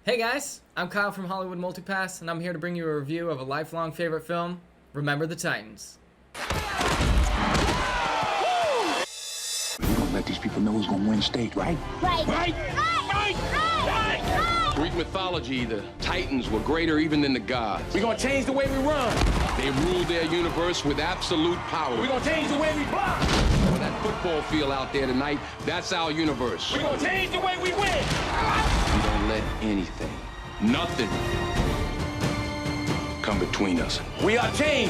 Hey guys, I'm Kyle from Hollywood Multipass, and I'm here to bring you a review of a lifelong favorite film, Remember the Titans. We gonna let these people know who's gonna win state, right? Right. Greek mythology, the Titans were greater even than the gods. We gonna change the way we run. They ruled their universe with absolute power. We gonna change the way we block. On that football field out there tonight, that's our universe. We gonna change the way we win. We don't let anything, nothing, come between us. We are team.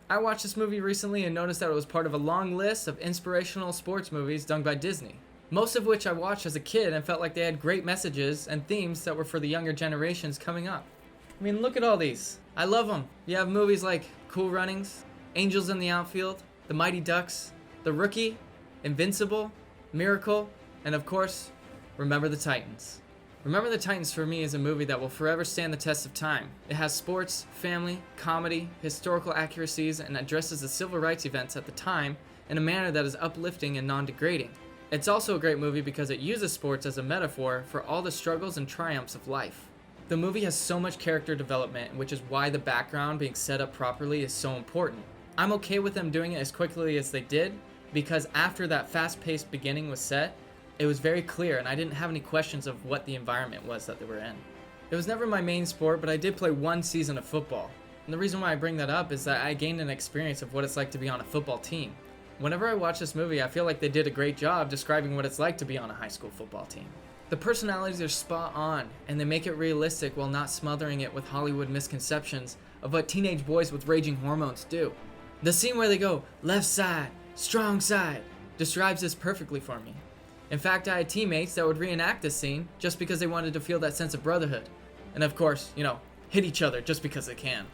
I watched this movie recently and noticed that it was part of a long list of inspirational sports movies done by Disney. Most of which I watched as a kid and felt like they had great messages and themes that were for the younger generations coming up. I mean, look at all these. I love them. You have movies like Cool Runnings, Angels in the Outfield, The Mighty Ducks, The Rookie, Invincible, Miracle, and of course, Remember the Titans. Remember the Titans for me is a movie that will forever stand the test of time. It has sports, family, comedy, historical accuracies, and addresses the civil rights events at the time in a manner that is uplifting and non-degrading. It's also a great movie because it uses sports as a metaphor for all the struggles and triumphs of life. The movie has so much character development, which is why the background being set up properly is so important. I'm okay with them doing it as quickly as they did, because after that fast-paced beginning was set, it was very clear and I didn't have any questions of what the environment was that they were in. It was never my main sport, but I did play one season of football. And the reason why I bring that up is that I gained an experience of what it's like to be on a football team. Whenever I watch this movie, I feel like they did a great job describing what it's like to be on a high school football team. The personalities are spot on, and they make it realistic while not smothering it with Hollywood misconceptions of what teenage boys with raging hormones do. The scene where they go, left side, strong side, describes this perfectly for me. In fact, I had teammates that would reenact this scene just because they wanted to feel that sense of brotherhood. And of course, hit each other just because they can.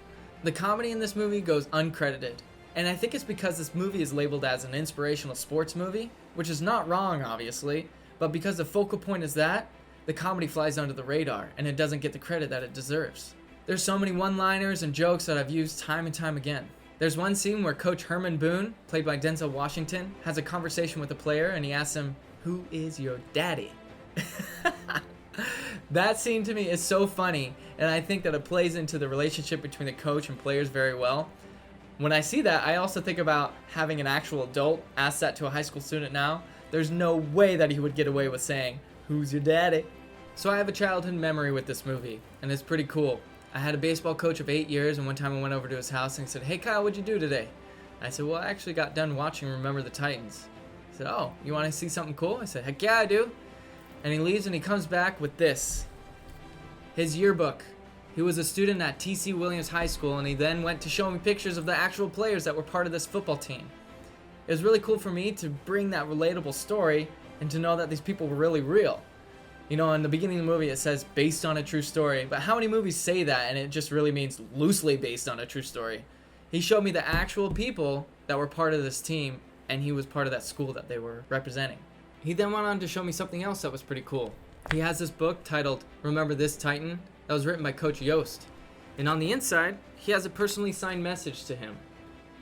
The comedy in this movie goes uncredited. And I think it's because this movie is labeled as an inspirational sports movie, which is not wrong, obviously, but because the focal point is that, the comedy flies under the radar, and it doesn't get the credit that it deserves. There's so many one-liners and jokes that I've used time and time again. There's one scene where Coach Herman Boone, played by Denzel Washington, has a conversation with a player, and he asks him, "Who is your daddy?" That scene to me is so funny, and I think that it plays into the relationship between the coach and players very well. When I see that, I also think about having an actual adult ask that to a high school student now. There's no way that he would get away with saying, "Who's your daddy?" So I have a childhood memory with this movie, and it's pretty cool. I had a baseball coach of 8 years, and one time I went over to his house and he said, "Hey Kyle, what'd you do today?" I said, "Well, I actually got done watching Remember the Titans." He said, "Oh, you want to see something cool?" I said, "Heck yeah, I do." And he leaves and he comes back with this. His yearbook. He was a student at T.C. Williams High School, and he then went to show me pictures of the actual players that were part of this football team. It was really cool for me to bring that relatable story and to know that these people were really real. In the beginning of the movie it says based on a true story, but how many movies say that and it just really means loosely based on a true story? He showed me the actual people that were part of this team, and he was part of that school that they were representing. He then went on to show me something else that was pretty cool. He has this book titled Remember This Titan that was written by Coach Yost. And on the inside, he has a personally signed message to him.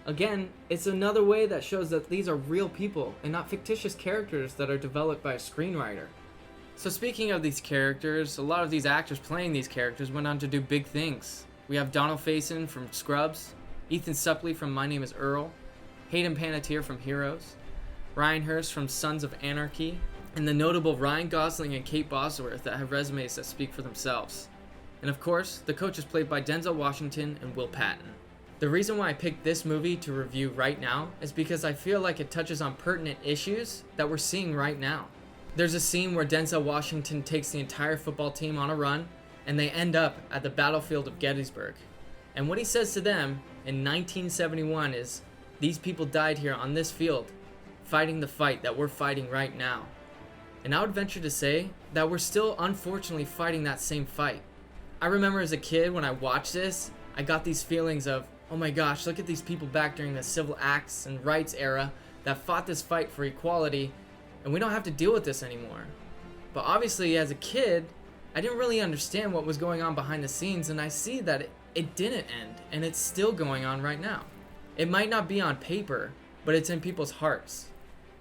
Again, it's another way that shows that these are real people and not fictitious characters that are developed by a screenwriter. So speaking of these characters, a lot of these actors playing these characters went on to do big things. We have Donald Faison from Scrubs, Ethan Suplee from My Name is Earl, Hayden Panettiere from Heroes, Ryan Hurst from Sons of Anarchy, and the notable Ryan Gosling and Kate Bosworth that have resumes that speak for themselves. And of course, the coach is played by Denzel Washington and Will Patton. The reason why I picked this movie to review right now is because I feel like it touches on pertinent issues that we're seeing right now. There's a scene where Denzel Washington takes the entire football team on a run, and they end up at the battlefield of Gettysburg. And what he says to them in 1971 is, "These people died here on this field, fighting the fight that we're fighting right now." And I would venture to say that we're still unfortunately fighting that same fight. I remember as a kid when I watched this, I got these feelings of, oh my gosh, look at these people back during the civil acts and rights era that fought this fight for equality, and we don't have to deal with this anymore. But obviously as a kid, I didn't really understand what was going on behind the scenes, and I see that it didn't end, and it's still going on right now. It might not be on paper, but it's in people's hearts.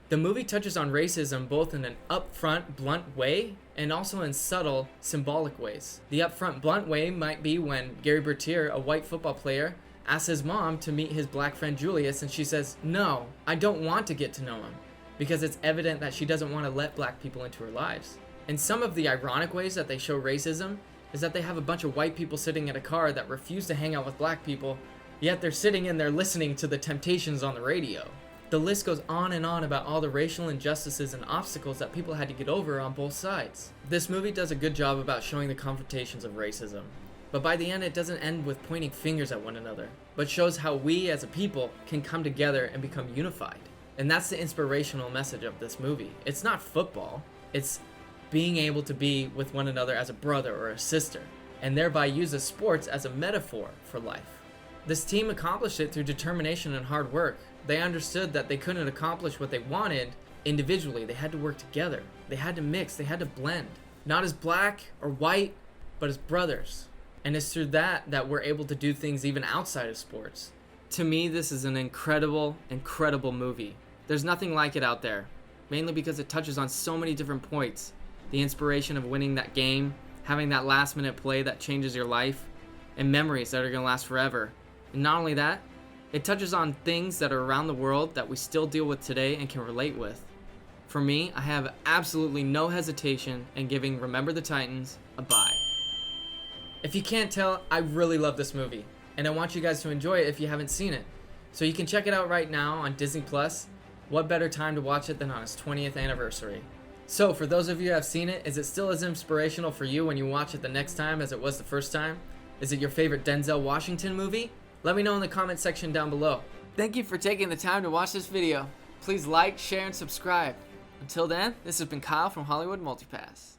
The movie touches on racism both in an upfront, blunt way and also in subtle, symbolic ways. The upfront, blunt way might be when Gary Bertier, a white football player, asks his mom to meet his black friend Julius, and she says, "No, I don't want to get to know him," because it's evident that she doesn't want to let black people into her lives. And some of the ironic ways that they show racism is that they have a bunch of white people sitting in a car that refuse to hang out with black people, yet they're sitting in there listening to the Temptations on the radio. The list goes on and on about all the racial injustices and obstacles that people had to get over on both sides. This movie does a good job about showing the confrontations of racism. But by the end, it doesn't end with pointing fingers at one another, but shows how we as a people can come together and become unified. And that's the inspirational message of this movie. It's not football, it's being able to be with one another as a brother or a sister, and thereby uses sports as a metaphor for life. This team accomplished it through determination and hard work. They understood that they couldn't accomplish what they wanted individually. They had to work together. They had to mix, they had to blend. Not as black or white, but as brothers. And it's through that we're able to do things even outside of sports. To me, this is an incredible, incredible movie. There's nothing like it out there, mainly because it touches on so many different points. The inspiration of winning that game, having that last minute play that changes your life, and memories that are going to last forever. And not only that, it touches on things that are around the world that we still deal with today and can relate with. For me, I have absolutely no hesitation in giving Remember the Titans a bye. If you can't tell, I really love this movie, and I want you guys to enjoy it if you haven't seen it. So you can check it out right now on Disney+. What better time to watch it than on its 20th anniversary? So for those of you who have seen it, is it still as inspirational for you when you watch it the next time as it was the first time? Is it your favorite Denzel Washington movie? Let me know in the comment section down below. Thank you for taking the time to watch this video. Please like, share, and subscribe. Until then, this has been Kyle from Hollywood Multipass.